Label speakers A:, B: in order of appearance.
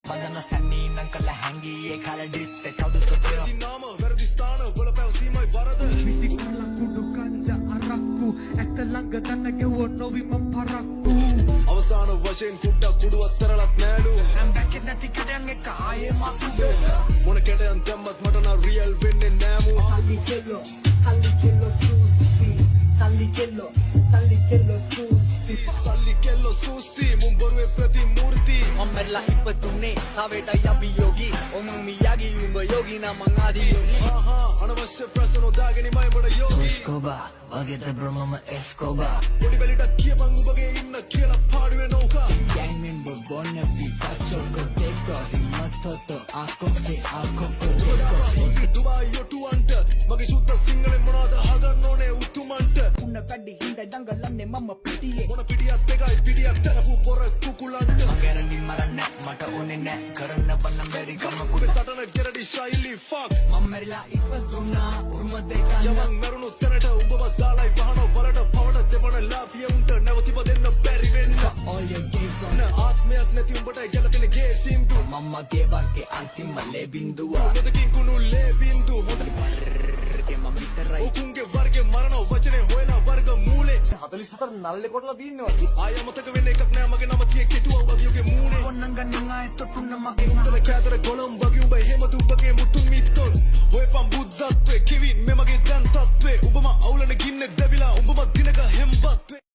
A: Madana Sanni Nankala Hangi Ekala Diste Kaudu Toteo
B: Nama Verdistana Bolapel Simai Varada
C: Visikala Kudu Kanja Arakku Atalanga Tanagawa Novima Parakku
B: අවසාන වශයෙන් කුඩක් කුඩුවක් තරලත් නෑලු
A: I'm back in the ticket and get ආයේ මතු
B: මොන කැටයන් දැම්මත් මට නම් real වෙන්නේ නෑමු
D: Salli kello susti Salli kello susti
B: සල්ලි කෙල්ලෝ සූස්ති මුන් බොරුවේ ප්‍රතිමූර්ති
A: අම්මලා ඉපතුනේ තාවේට යබියෝගි ඔමං මියාගි උඹ යෝගි නමං ආදි යෝගි
B: අනවශ්‍ය ප්‍රශ්න නොදාගෙනමයි මට යෝගි
A: Escobar වගේ ද බ්‍රොමම Escobar
B: පොඩි බැලිටක් කියපන් උඹගේ ඉන්න කියලා පාඩුවේ නෝකා
A: Gang member Bona Vita Choco Deco Matoto Akose Akoko
B: දුබායි යොටුවන්ට මගේ සුද්ද සිංහලෙන් මොනවද හදන්න ඕනේ උතුමන්ට
D: Una වැඩි හිඳ දඟලන්නේ මම පිටියේ
B: මොන පිටියක් එකයි පිටියක් තරපු පොර කුකුලන්ට
A: මගේරලි මරන්න මට ඕනේ නෑ කරන්න බන්නම් බැරි කමකුත්
B: ඔබේ සටන ගෙරඩි ශෛලි ෆක්
A: මම මැරිලා ඉපදුනා උරුම දෙකන්න
B: යමන් මරුණු තැනට උඹව දාලයි පහන වලට පවට දෙපණ ලාභිය උන්ට නැවතිප දෙන්න බැරි වෙන්න
A: all your games on
B: ආත්මයක් නැති උඹට ගැලපෙන ගේ සින්දු
A: මම්මගේ වගේ අන්තිම ලැබින්දුව
B: මොදකින් කුණුල්ලේ බින්දු
A: ගේ මම විතරයි
B: ඔකුන්ගේ වර්ගේ මරණ වචනේ හොයලා වර්ග මූලේ
C: 44 නල්ලේ කොටලා තින්නවා
B: ආය මතක වෙන්න එකක් නෑ මගේ නම තියේ කෙටුවා වගියුගේ මූනේ
A: ඔන්නංගන්නේ ආයෙත් තොටුන්න මගේ
B: උඹල කෑදර ගොළම් වගේ උඹ එහෙම දුබගේ මුතුන් මිත්තොන් හොයපන් බුද්ධත්වේ කිවින් මෙමගේ දැන් තත්වේ උඹම අවුලන ගින්නෙක් දැවිලා උඹම දිනක හෙම්බත්වේ